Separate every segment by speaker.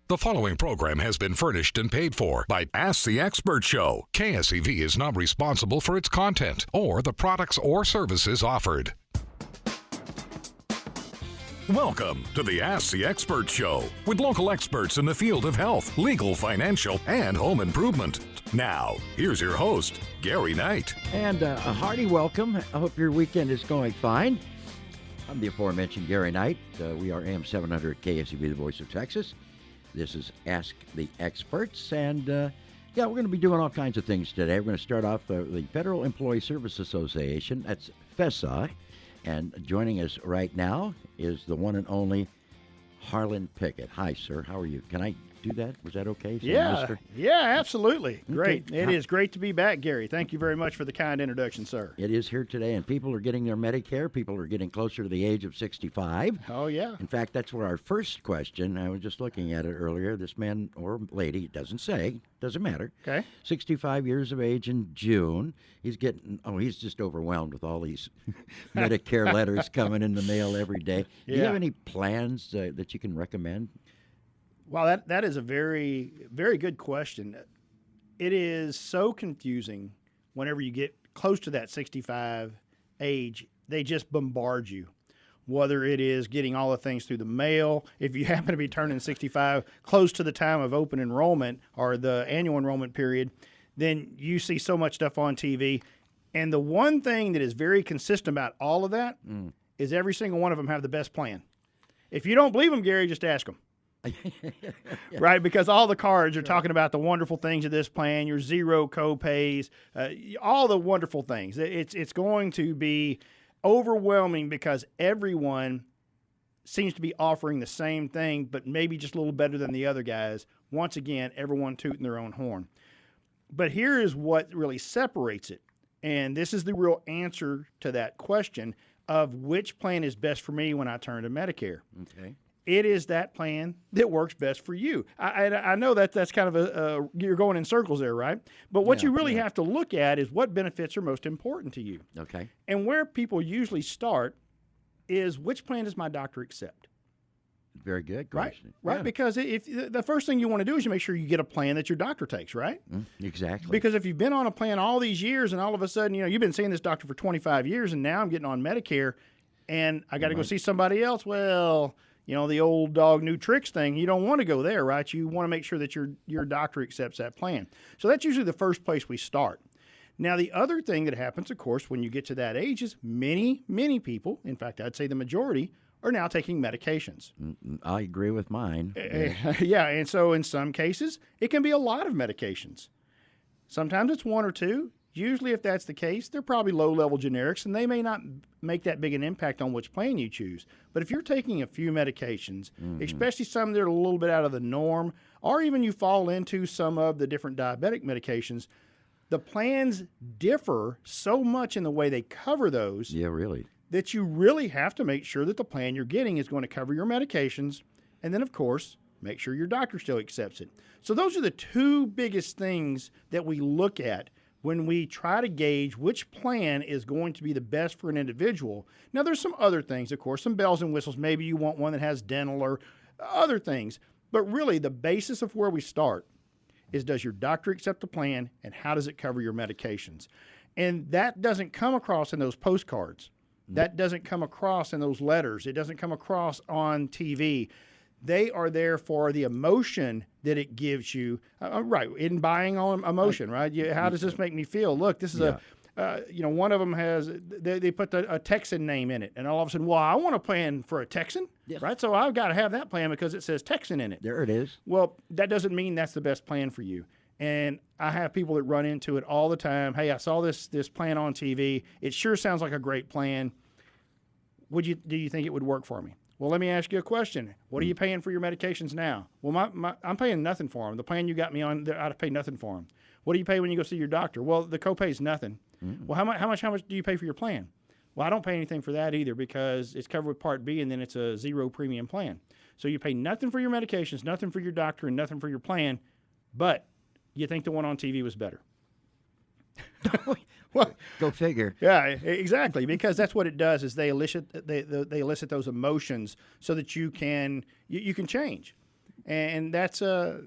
Speaker 1: The following program has been furnished and paid for by Ask the Expert Show. KSEV is not responsible for its content or the products or services offered. Welcome to the Ask the Expert Show with local experts in the field of health, legal, financial, and home improvement. Now, here's your host, Gary Knight.
Speaker 2: And a hearty welcome. I hope your weekend is going fine. I'm the aforementioned Gary Knight. We are AM 700 KSEV, the voice of Texas. This is Ask the Experts, and we're going to be doing all kinds of things today. We're going to start off the Federal Employee Service Association, that's FESA, and joining us right now is the one and only Harlan Pickett. Hi, sir. How are you? Can I do that? Was that okay?
Speaker 3: Yeah, absolutely. Great.
Speaker 2: Okay.
Speaker 3: It is great to be back, Gary. Thank you very much for the kind introduction, sir.
Speaker 2: It is here today, and people are getting their Medicare. People are getting closer to the age of 65.
Speaker 3: Oh, yeah.
Speaker 2: In fact, that's where our first question, I was just looking at it earlier, this man or lady, it doesn't say, doesn't matter.
Speaker 3: Okay.
Speaker 2: 65 years of age in June. He's just overwhelmed with all these Medicare letters coming in the mail every day. Do you have any plans that you can recommend?
Speaker 3: Wow, that is a very, very good question. It is so confusing whenever you get close to that 65 age. They just bombard you, whether it is getting all the things through the mail. If you happen to be turning 65 close to the time of open enrollment or the annual enrollment period, then you see so much stuff on TV. And the one thing that is very consistent about all of that is every single one of them have the best plan. If you don't believe them, Gary, just ask them. Right, because all the cards are talking about the wonderful things of this plan, your zero co-pays, all the wonderful things. It's going to be overwhelming because everyone seems to be offering the same thing, but maybe just a little better than the other guys. Once again, everyone tooting their own horn. But here is what really separates it, and this is the real answer to that question of which plan is best for me when I turn to Medicare.
Speaker 2: Okay.
Speaker 3: It is that plan that works best for you. I know that's kind of you're going in circles there, right? But what you really have to look at is what benefits are most important to you.
Speaker 2: Okay.
Speaker 3: And where people usually start is which plan does my doctor accept?
Speaker 2: Very good
Speaker 3: Right?
Speaker 2: question.
Speaker 3: Right?
Speaker 2: Yeah.
Speaker 3: Because if the first thing you want to do is you make sure you get a plan that your doctor takes, right?
Speaker 2: Exactly.
Speaker 3: Because if you've been on a plan all these years and all of a sudden, you've been seeing this doctor for 25 years and now I'm getting on Medicare and I got to go see somebody else, well, the old dog, new tricks thing, you don't want to go there, right? You want to make sure that your doctor accepts that plan. So that's usually the first place we start. Now, the other thing that happens, of course, when you get to that age is many, many people, in fact, I'd say the majority, are now taking medications.
Speaker 2: I agree with mine.
Speaker 3: Yeah, and so in some cases, it can be a lot of medications. Sometimes it's one or two. Usually, if that's the case, they're probably low-level generics, and they may not make that big an impact on which plan you choose. But if you're taking a few medications, especially some that are a little bit out of the norm, or even you fall into some of the different diabetic medications, the plans differ so much in the way they cover those that you really have to make sure that the plan you're getting is going to cover your medications, and then, of course, make sure your doctor still accepts it. So those are the two biggest things that we look at when we try to gauge which plan is going to be the best for an individual. Now, there's some other things, of course, some bells and whistles. Maybe you want one that has dental or other things. But really, the basis of where we start is, does your doctor accept the plan, and how does it cover your medications? And that doesn't come across in those postcards. That doesn't come across in those letters. It doesn't come across on TV. They are there for the emotion that it gives you, right, in buying on emotion, right? How does this make me feel? Look, this is one of them has, they put a Texan name in it, and all of a sudden, well, I want a plan for a Texan, right? So I've got to have that plan because it says Texan in it.
Speaker 2: There it is.
Speaker 3: Well, that doesn't mean that's the best plan for you. And I have people that run into it all the time. Hey, I saw this plan on TV. It sure sounds like a great plan. Do you think it would work for me? Well, let me ask you a question. What are you paying for your medications now? Well, I'm paying nothing for them. The plan you got me on, I'd pay nothing for them. What do you pay when you go see your doctor? Well, the copay is nothing. Well, how much do you pay for your plan? Well, I don't pay anything for that either because it's covered with Part B and then it's a zero premium plan. So you pay nothing for your medications, nothing for your doctor, and nothing for your plan, but you think the one on TV was better.
Speaker 2: Well, go figure.
Speaker 3: Yeah, exactly. Because that's what it does is they elicit those emotions so that you can change. And that's a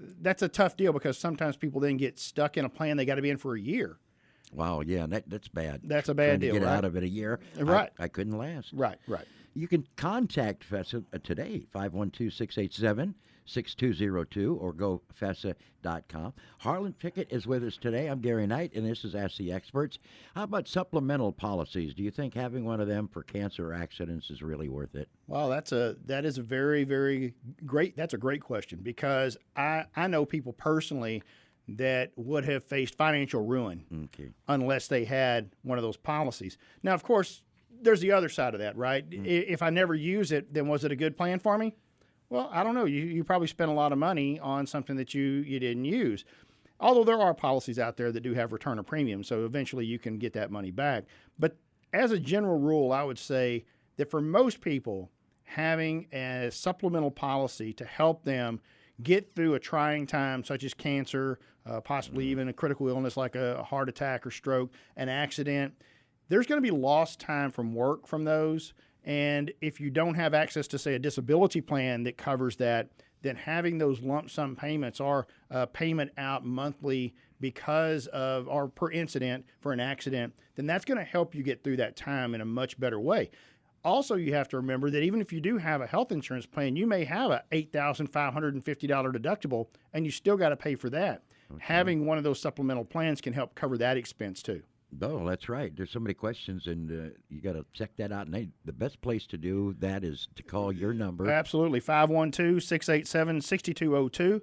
Speaker 3: tough deal because sometimes people then get stuck in a plan they got to be in for a year.
Speaker 2: Wow, yeah, that's bad.
Speaker 3: That's a bad
Speaker 2: Trying
Speaker 3: deal,
Speaker 2: to get
Speaker 3: right?
Speaker 2: out of it a year.
Speaker 3: Right.
Speaker 2: I couldn't last.
Speaker 3: Right.
Speaker 2: You can contact FESA today, 512-687-6202, or go FESA.com. Harlan Pickett is with us today. I'm Gary Knight, and this is Ask the Experts. How about supplemental policies? Do you think having one of them for cancer or accidents is really worth it?
Speaker 3: Well, that is a very, very great. That's a great question because I know people personally that would have faced financial ruin unless they had one of those policies. Now, of course, there's the other side of that, right? If I never use it, then was it a good plan for me? Well, I don't know. You probably spent a lot of money on something that you didn't use. Although there are policies out there that do have return of premium, so eventually you can get that money back. But as a general rule, I would say that for most people, having a supplemental policy to help them get through a trying time such as cancer, possibly even a critical illness like a heart attack or stroke, an accident, there's going to be lost time from work from those. And if you don't have access to, say, a disability plan that covers that, then having those lump sum payments or payment out monthly because of or per incident for an accident, then that's going to help you get through that time in a much better way. Also, you have to remember that even if you do have a health insurance plan, you may have a $8,550 deductible, and you still got to pay for that. Okay. Having one of those supplemental plans can help cover that expense too.
Speaker 2: Oh, that's right. There's so many questions, and you got to check that out. And the best place to do that is to call your number.
Speaker 3: Absolutely, 512-687-6202.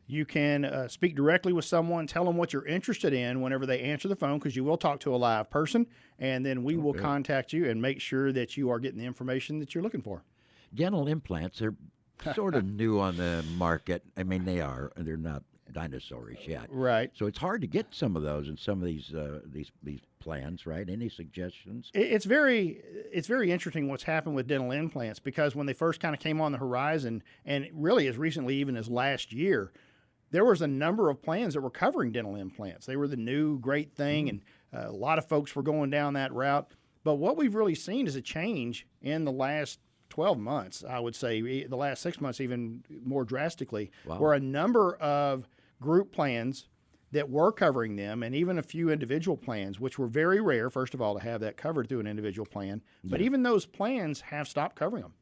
Speaker 3: You can speak directly with someone, tell them what you're interested in whenever they answer the phone, because you will talk to a live person, and then we will contact you and make sure that you are getting the information that you're looking for.
Speaker 2: Dental implants are sort of new on the market. I mean, they're not dinosaurish yet.
Speaker 3: Right.
Speaker 2: So it's hard to get some of those in some of these plans, right? Any suggestions?
Speaker 3: It's very interesting what's happened with dental implants, because when they first kind of came on the horizon, and really as recently even as last year, there was a number of plans that were covering dental implants. They were the new great thing, and a lot of folks were going down that route. But what we've really seen is a change in the last 12 months, I would say, the last 6 months even more drastically, where a number of group plans that were covering them, and even a few individual plans, which were very rare, first of all, to have that covered through an individual plan, but even those plans have stopped covering them.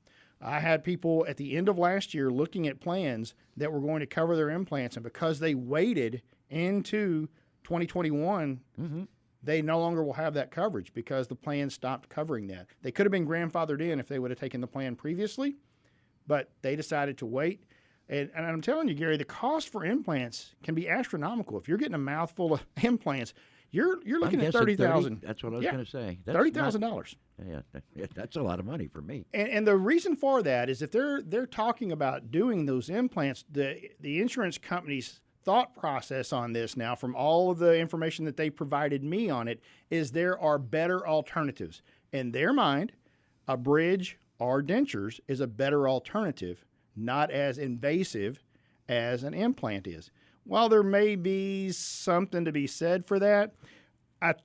Speaker 3: I had people at the end of last year looking at plans that were going to cover their implants, and because they waited into 2021, they no longer will have that coverage because the plan stopped covering that. They could have been grandfathered in if they would have taken the plan previously, but they decided to wait. And I'm telling you, Gary, the cost for implants can be astronomical. If you're getting a mouthful of implants, you're looking at $30,000.
Speaker 2: That's what I was going to say.
Speaker 3: $30,000.
Speaker 2: Yeah, that's a lot of money for me.
Speaker 3: And the reason for that is if they're talking about doing those implants, the insurance company's thought process on this now, from all of the information that they provided me on it, is there are better alternatives. In their mind, a bridge or dentures is a better alternative, not as invasive as an implant is. While there may be something to be said for that, I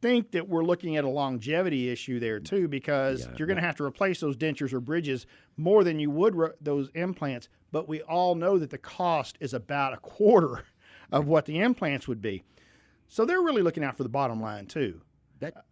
Speaker 3: think that we're looking at a longevity issue there too, because you're going to have to replace those dentures or bridges more than you would those implants, but we all know that the cost is about a quarter of what the implants would be. So they're really looking out for the bottom line too.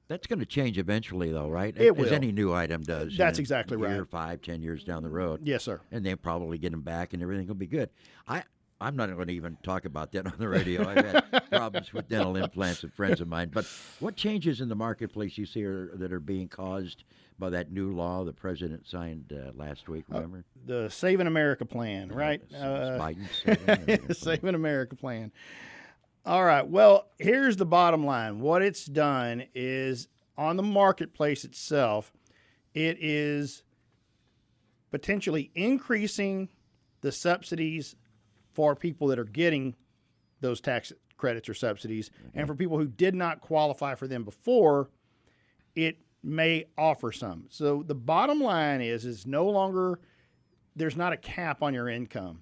Speaker 2: That's going to change eventually, though, right?
Speaker 3: It will.
Speaker 2: As any new item does.
Speaker 3: That's exactly right.
Speaker 2: 5, 10 years down the road.
Speaker 3: Yes, sir.
Speaker 2: And they'll probably get them back, and everything will be good. I'm not going to even talk about that on the radio. I've had problems with dental implants with friends of mine. But what changes in the marketplace you see that are being caused by that new law the president signed last week, remember?
Speaker 3: The Saving America plan, right?
Speaker 2: Biden's
Speaker 3: Saving America plan. All right. Well, here's the bottom line. What it's done is, on the marketplace itself, it is potentially increasing the subsidies for people that are getting those tax credits or subsidies. And for people who did not qualify for them before, it may offer some. So the bottom line is no longer, there's not a cap on your income.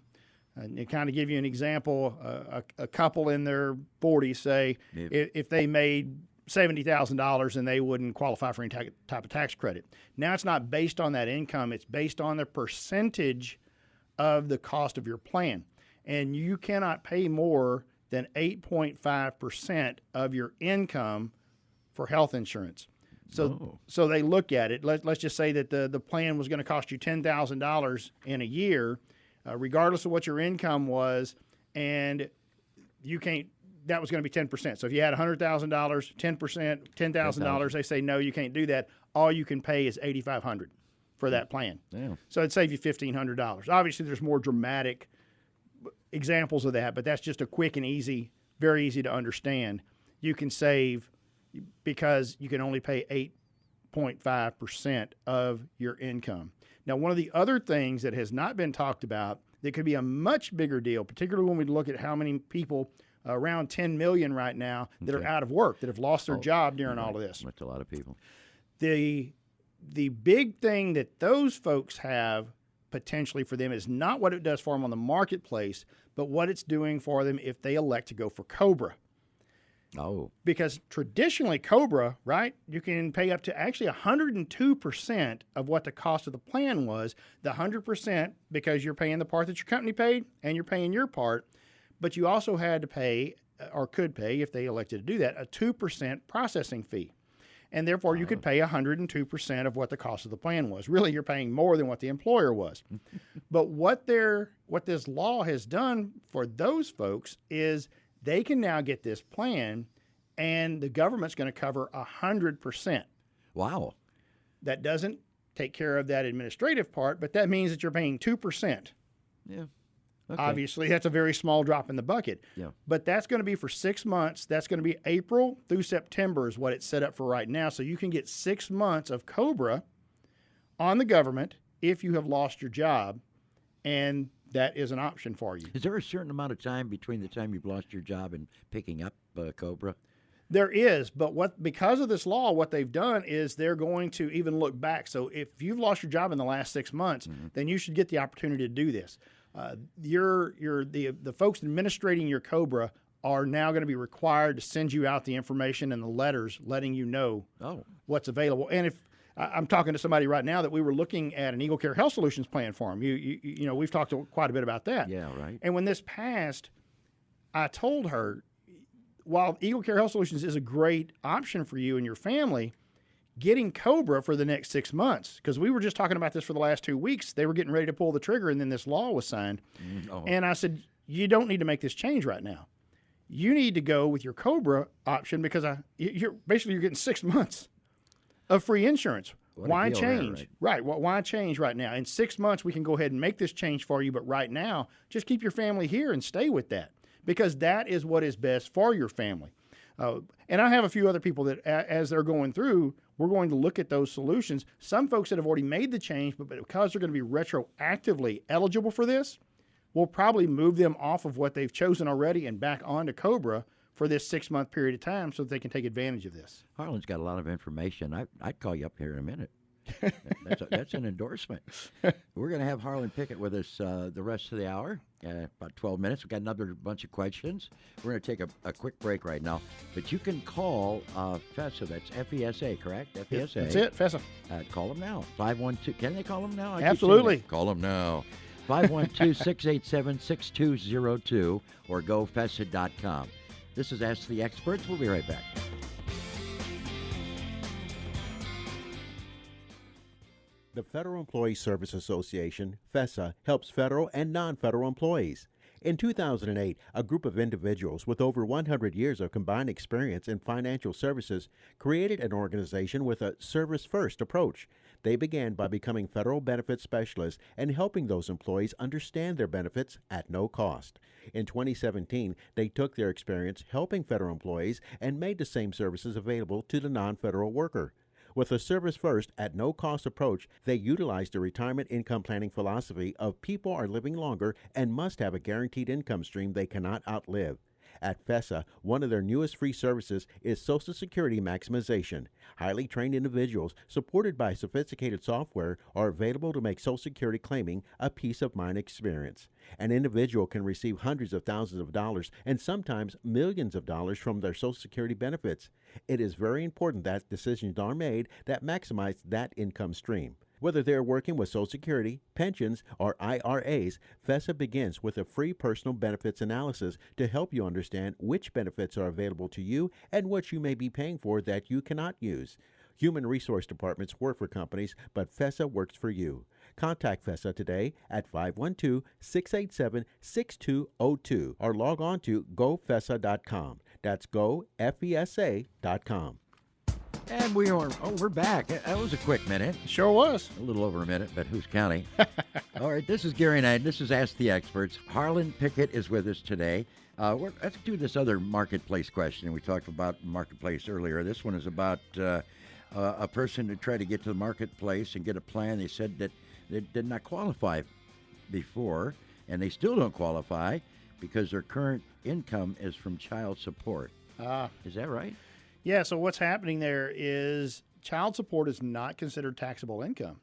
Speaker 3: And to kind of give you an example, a couple in their 40s, say, if they made $70,000 and they wouldn't qualify for any type of tax credit. Now it's not based on that income. It's based on the percentage of the cost of your plan. And you cannot pay more than 8.5% of your income for health insurance. So they look at it. Let's just say that the plan was going to cost you $10,000 in a year, regardless of what your income was, and you can't. That was going to be 10%. So if you had $100,000, 10%, $10,000, they say no, you can't do that. All you can pay is $8,500 for that plan.
Speaker 2: Yeah.
Speaker 3: So it'd save you $1,500. Obviously, there's more dramatic examples of that, but that's just a quick and easy, very easy to understand. You can save because you can only pay 8.5% of your income. Now, one of the other things that has not been talked about that could be a much bigger deal, particularly when we look at how many people, around 10 million right now, that are out of work, that have lost their job during all of this.
Speaker 2: That's a lot of people.
Speaker 3: The big thing that those folks have potentially for them is not what it does for them on the marketplace, but what it's doing for them if they elect to go for COBRA.
Speaker 2: Oh.
Speaker 3: Because traditionally, COBRA, right, you can pay up to actually 102% of what the cost of the plan was. The 100% because you're paying the part that your company paid and you're paying your part, but you also had to pay, or could pay if they elected to do that, a 2% processing fee. And therefore, you could pay 102% of what the cost of the plan was. Really, you're paying more than what the employer was. But what this law has done for those folks is they can now get this plan, and the government's going to cover 100%.
Speaker 2: Wow.
Speaker 3: That doesn't take care of that administrative part, but that means that you're paying 2%.
Speaker 2: Yeah. Okay.
Speaker 3: Obviously, that's a very small drop in the bucket.
Speaker 2: Yeah.
Speaker 3: But that's going to be for 6 months. That's going to be April through September is what it's set up for right now. So you can get 6 months of COBRA on the government if you have lost your job, and that is an option for you.
Speaker 2: Is there a certain amount of time between the time you've lost your job and picking up COBRA?
Speaker 3: There is, but because of this law, what they've done is they're going to even look back. So if you've lost your job in the last 6 months, then you should get the opportunity to do this. The folks administrating your COBRA are now going to be required to send you out the information and the letters letting you know what's available. And if I'm talking to somebody right now that we were looking at an Eagle Care Health Solutions plan for them. You know, we've talked quite a bit about that.
Speaker 2: Yeah, right.
Speaker 3: And when this passed, I told her, while Eagle Care Health Solutions is a great option for you and your family, getting COBRA for the next 6 months, because we were just talking about this for the last 2 weeks. They were getting ready to pull the trigger, and then this law was signed. And I said, you don't need to make this change right now. You need to go with your COBRA option because you're getting 6 months of free insurance. Why change?
Speaker 2: There,
Speaker 3: right. Well, why change right now? In 6 months, we can go ahead and make this change for you. But right now, just keep your family here and stay with that, because that is what is best for your family. And I have a few other people that, as they're going through, we're going to look at those solutions. Some folks that have already made the change, but because they're going to be retroactively eligible for this, we'll probably move them off of what they've chosen already and back onto COBRA for this 6 month period of time so that they can take advantage of this.
Speaker 2: Harlan's got a lot of information. I'd call you up here in a minute. That's an endorsement. We're going to have Harlan Pickett with us the rest of the hour, about 12 minutes. We've got another bunch of questions. We're going to take a quick break right now. But you can call FESA. That's F-E-S-A, correct? F-E-S-A.
Speaker 3: That's it, FESA.
Speaker 2: Call them now. 512. Can they call them now?
Speaker 3: Absolutely.
Speaker 2: Call them now. 512-687-6202 or gofesa.com. This is Ask the Experts. We'll be right back.
Speaker 4: The Federal Employee Service Association, FESA, helps federal and non-federal employees. In 2008, a group of individuals with over 100 years of combined experience in financial services created an organization with a service-first approach. They began by becoming federal benefits specialists and helping those employees understand their benefits at no cost. In 2017, they took their experience helping federal employees and made the same services available to the non-federal worker. With a service-first, at no-cost approach, they utilized the retirement income planning philosophy of people are living longer and must have a guaranteed income stream they cannot outlive. At FESA, one of their newest free services is Social Security Maximization. Highly trained individuals, supported by sophisticated software, are available to make Social Security claiming a peace-of-mind experience. An individual can receive hundreds of thousands of dollars and sometimes millions of dollars from their Social Security benefits. It is very important that decisions are made that maximize that income stream. Whether they're working with Social Security, pensions, or IRAs, FESA begins with a free personal benefits analysis to help you understand which benefits are available to you and what you may be paying for that you cannot use. Human resource departments work for companies, but FESA works for you. Contact FESA today at 512-687-6202 or log on to gofesa.com. That's gofesa.com.
Speaker 2: And we're back. That was a quick minute.
Speaker 3: Sure was.
Speaker 2: A little over a minute, but who's counting? All right, this is Gary Knight. This is Ask the Experts. Harlan Pickett is with us today. Let's do this other marketplace question. We talked about marketplace earlier. This one is about a person who tried to get to the marketplace and get a plan. They said that they did not qualify before, and they still don't qualify because their current income is from child support. Is that right?
Speaker 3: Yeah, so what's happening there is child support is not considered taxable income.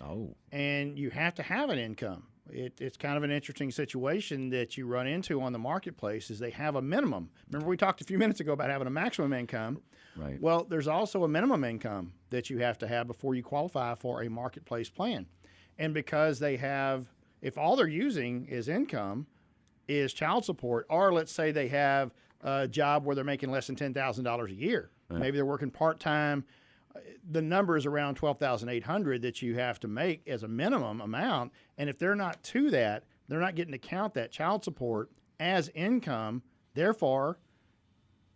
Speaker 2: Oh.
Speaker 3: And you have to have an income. It's kind of an interesting situation that you run into on the marketplace is they have a minimum. Remember we talked a few minutes ago about having a maximum income.
Speaker 2: Right.
Speaker 3: Well, there's also a minimum income that you have to have before you qualify for a marketplace plan. And because they have, if all they're using is income, is child support, or let's say they have a job where they're making less than $10,000 a year. Right. Maybe they're working part-time. The number is around $12,800 that you have to make as a minimum amount. And if they're not to that, they're not getting to count that child support as income. Therefore,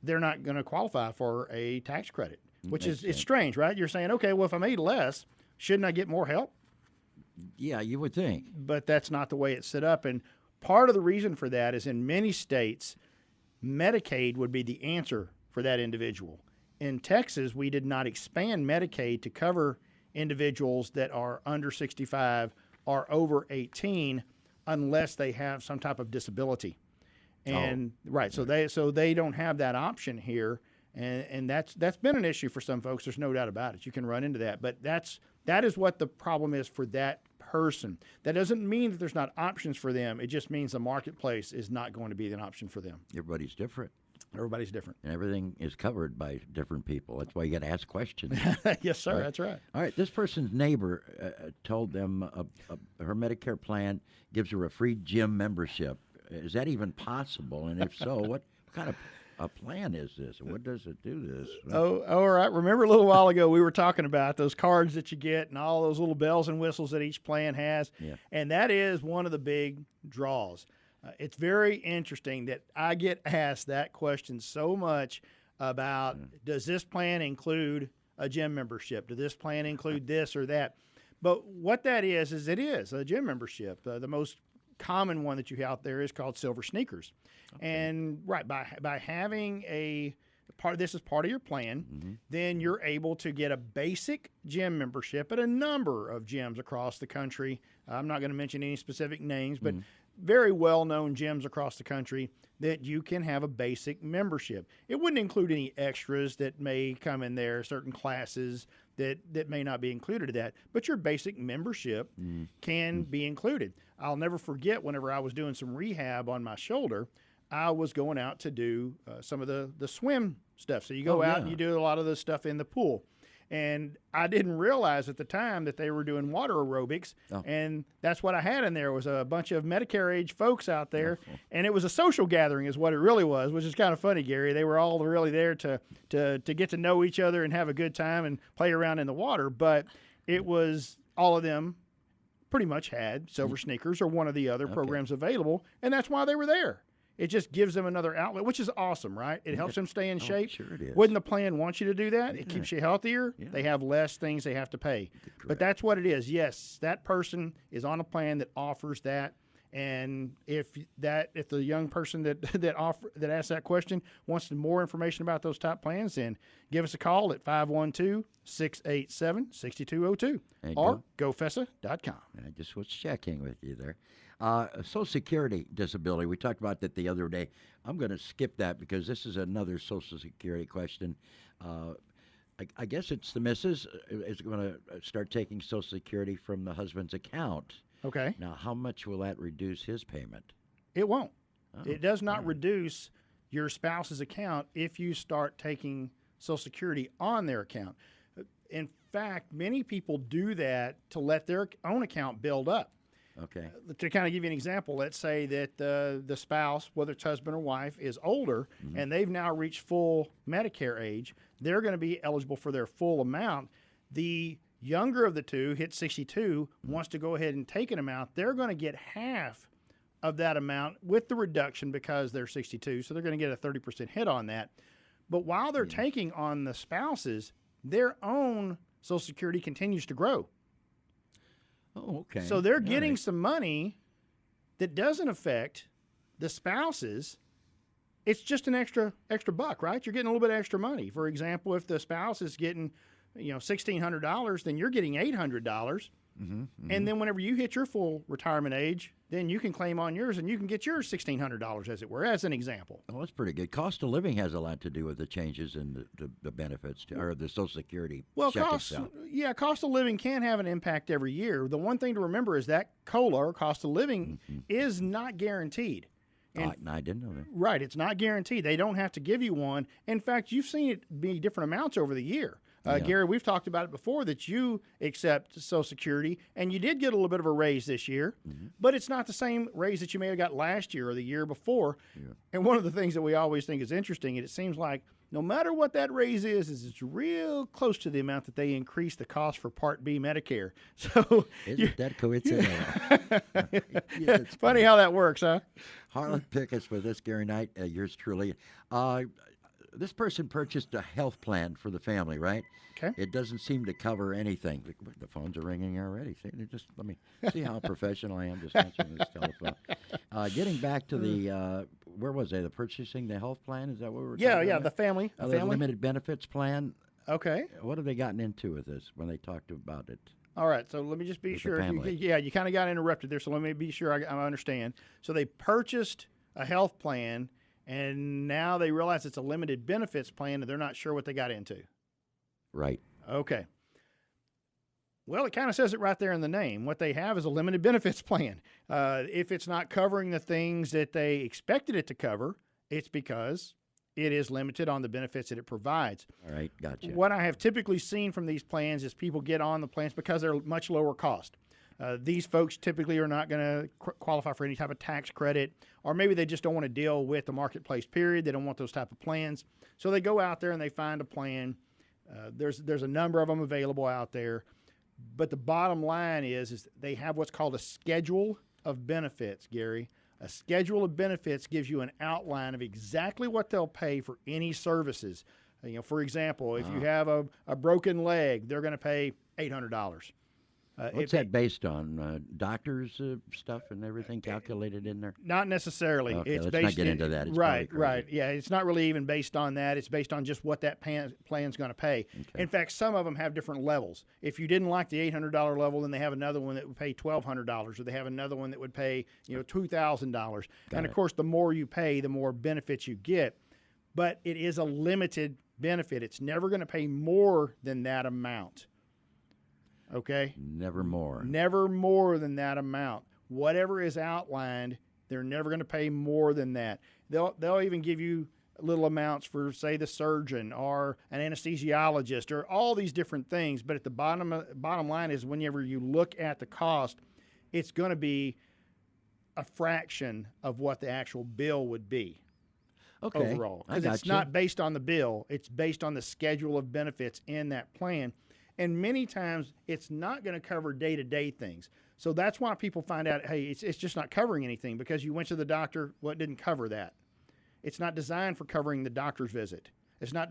Speaker 3: they're not going to qualify for a tax credit, which is it's strange, right? You're saying, okay, well, if I made less, shouldn't I get more help?
Speaker 2: Yeah, you would think.
Speaker 3: But that's not the way it's set up. And part of the reason for that is in many states, Medicaid would be the answer for that individual. In Texas, we did not expand Medicaid to cover individuals that are under 65 or over 18 unless they have some type of disability. And right, so they don't have that option here, and that's been an issue for some folks. There's no doubt about it. You can run into that, but that is what the problem is for that person. That doesn't mean that there's not options for them. It just means the marketplace is not going to be an option for them.
Speaker 2: Everybody's different.
Speaker 3: Everybody's different.
Speaker 2: And everything is covered by different people. That's why you got to ask questions.
Speaker 3: Yes, sir.
Speaker 2: Right.
Speaker 3: That's right.
Speaker 2: All right. This person's neighbor told them her Medicare plan gives her a free gym membership. Is that even possible? And if so, what kind of a plan is this? What does it do this?
Speaker 3: Oh, all right. Remember a little while ago we were talking about those cards that you get and all those little bells and whistles that each plan has.
Speaker 2: Yeah.
Speaker 3: And that is one of the big draws. It's very interesting that I get asked that question so much about does this plan include a gym membership? Does this plan include this or that? But what that is it is a gym membership. The most common one that you have out there is called Silver Sneakers. Okay. And right, by having this is part of your plan, then you're able to get a basic gym membership at a number of gyms across the country. I'm not going to mention any specific names, but very well-known gyms across the country that you can have a basic membership. It wouldn't include any extras that may come in there, certain classes that may not be included in that, but your basic membership can be included. I'll never forget whenever I was doing some rehab on my shoulder, I was going out to do some of the swim stuff. So you go out and you do a lot of the stuff in the pool. And I didn't realize at the time that they were doing water aerobics, and that's what I had in there was a bunch of Medicare-age folks out there, and it was a social gathering is what it really was, which is kind of funny, Gary. They were all really there to get to know each other and have a good time and play around in the water, but it was all of them pretty much had Silver Sneakers or one of the other programs available, and that's why they were there. It just gives them another outlet, which is awesome, right? It helps them stay in shape.
Speaker 2: Sure it is.
Speaker 3: Wouldn't the plan want you to do that? It keeps you healthier.
Speaker 2: Yeah.
Speaker 3: They have less things they have to pay. But that's what it is. Yes, that person is on a plan that offers that. And if the young person that asks that question wants more information about those top plans, then give us a call at 512-687-6202 or gofesa.com.
Speaker 2: I just was checking with you there. Social Security disability, we talked about that the other day. I'm going to skip that because this is another Social Security question. I guess it's the missus is going to start taking Social Security from the husband's account.
Speaker 3: Okay.
Speaker 2: Now, how much will that reduce his payment?
Speaker 3: It won't. It does not reduce your spouse's account if you start taking Social Security on their account. In fact, many people do that to let their own account build up.
Speaker 2: Okay.
Speaker 3: To kind of give you an example, let's say that the spouse, whether it's husband or wife, is older and they've now reached full Medicare age. They're going to be eligible for their full amount. The younger of the two, hit 62, wants to go ahead and take an amount. They're going to get half of that amount with the reduction because they're 62, so they're going to get a 30% hit on that. But while they're taking on the spouses, their own Social Security continues to grow.
Speaker 2: Oh, okay.
Speaker 3: So they're
Speaker 2: All
Speaker 3: getting
Speaker 2: right.
Speaker 3: some money that doesn't affect the spouses. It's just an extra buck, right? You're getting a little bit extra money. For example, if the spouse is getting, $1,600, then you're getting $800. And then whenever you hit your full retirement age, then you can claim on yours and you can get your $1,600, as it were, as an example.
Speaker 2: Well, that's pretty good. Cost of living has a lot to do with the changes in the benefits or the Social Security
Speaker 3: Well,
Speaker 2: check
Speaker 3: cost
Speaker 2: itself.
Speaker 3: of living can have an impact every year. The one thing to remember is that COLA, or cost of living, is not guaranteed. And
Speaker 2: No, I didn't know that.
Speaker 3: right, it's not guaranteed. They don't have to give you one. In fact, you've seen it be different amounts over the year. Gary, we've talked about it before that you accept Social Security, and you did get a little bit of a raise this year, but it's not the same raise that you may have got last year or the year before. And one of the things that we always think is interesting, and it seems like no matter what that raise is it's real close to the amount that they increase the cost for Part B Medicare. So
Speaker 2: Isn't that coincidental?
Speaker 3: it's funny how that works, huh?
Speaker 2: Harlan Pickett's with us, Gary Knight, yours truly. This person purchased a health plan for the family, right?
Speaker 3: Okay.
Speaker 2: It doesn't seem to cover anything. The phones are ringing already. Let me see how professional I am just answering this telephone. Getting back to the, where was I? The purchasing the health plan? Is that what we were talking about?
Speaker 3: Yeah, the family.
Speaker 2: The
Speaker 3: family.
Speaker 2: limited benefits plan.
Speaker 3: Okay.
Speaker 2: What have they gotten into with this when they talked about it?
Speaker 3: All right, so let me just be
Speaker 2: With the
Speaker 3: sure.
Speaker 2: family.
Speaker 3: You kind of got interrupted there, so let me be sure I understand. So they purchased a health plan, and now they realize it's a limited benefits plan, and they're not sure what they got into.
Speaker 2: Right.
Speaker 3: Okay. Well, it kind of says it right there in the name. What they have is a limited benefits plan. If it's not covering the things that they expected it to cover, it's because it is limited on the benefits that it provides.
Speaker 2: All right. Gotcha.
Speaker 3: What I have typically seen from these plans is people get on the plans because they're much lower cost. These folks typically are not going to qualify for any type of tax credit, or maybe they just don't want to deal with the marketplace period. They don't want those type of plans. So they go out there and they find a plan. There's a number of them available out there. But the bottom line is they have what's called a schedule of benefits, Gary. A schedule of benefits gives you an outline of exactly what they'll pay for any services. For example, if you have a broken leg, they're going to pay $800.
Speaker 2: What's that based on? Doctors' stuff and everything calculated in there?
Speaker 3: Not necessarily.
Speaker 2: Okay,
Speaker 3: It's
Speaker 2: let's
Speaker 3: based
Speaker 2: not get into that. It's
Speaker 3: right,
Speaker 2: probably crazy.
Speaker 3: right. Yeah, it's not really even based on that. It's based on just what that plan's going to pay.
Speaker 2: Okay.
Speaker 3: In fact, some of them have different levels. If you didn't like the $800 level, then they have another one that would pay $1,200, or they have another one that would pay $2,000. And of course, the more you pay, the more benefits you get. But it is a limited benefit. It's never going to pay more than that amount. Okay?
Speaker 2: Never more.
Speaker 3: Never more than that amount. Whatever is outlined, they're never going to pay more than that. They'll even give you little amounts for, say, the surgeon or an anesthesiologist or all these different things. But at the bottom line is whenever you look at the cost, it's going to be a fraction of what the actual bill would be.
Speaker 2: Okay.
Speaker 3: Overall.
Speaker 2: I
Speaker 3: Because
Speaker 2: got
Speaker 3: it's
Speaker 2: you.
Speaker 3: not based on the bill. It's based on the schedule of benefits in that plan. And many times it's not going to cover day-to-day things. So that's why people find out, hey, it's just not covering anything because you went to the doctor, well, it didn't cover that. It's not designed for covering the doctor's visit. It's not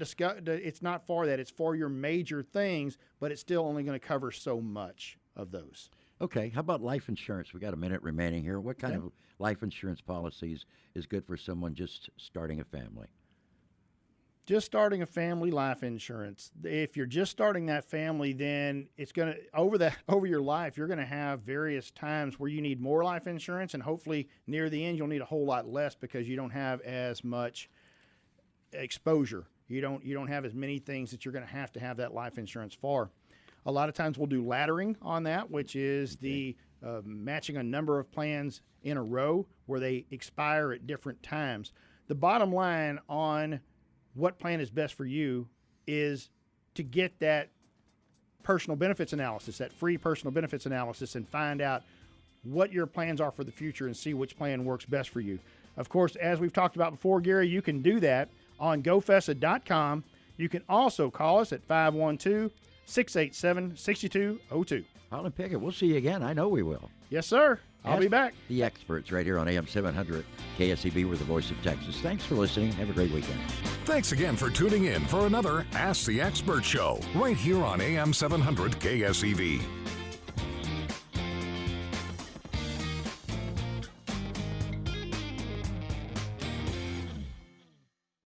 Speaker 3: for that. It's for your major things, but it's still only going to cover so much of those.
Speaker 2: Okay. How about life insurance? We got a minute remaining here. What kind
Speaker 3: Okay.
Speaker 2: of life insurance policies is good for someone just starting a family?
Speaker 3: Just starting a family life insurance. If you're just starting that family, then it's going to over your life, you're going to have various times where you need more life insurance, and hopefully near the end you'll need a whole lot less because you don't have as much exposure. You don't have as many things that you're going to have that life insurance for. A lot of times we'll do laddering on that, which is the matching a number of plans in a row where they expire at different times. The bottom line on what plan is best for you is to get that personal benefits analysis, that free personal benefits analysis, and find out what your plans are for the future and see which plan works best for you. Of course, as we've talked about before, Gary, you can do that on gofessa.com. You can also call us at 512-687-6202.
Speaker 2: Holland Pickett, we'll see you again. I know we will.
Speaker 3: Yes, sir. I'll be back.
Speaker 2: The Experts right here on AM 700 KSEB. We're the voice of Texas. Thanks for listening. Have a great weekend.
Speaker 1: Thanks again for tuning in for another Ask the Expert show right here on AM 700 KSEV.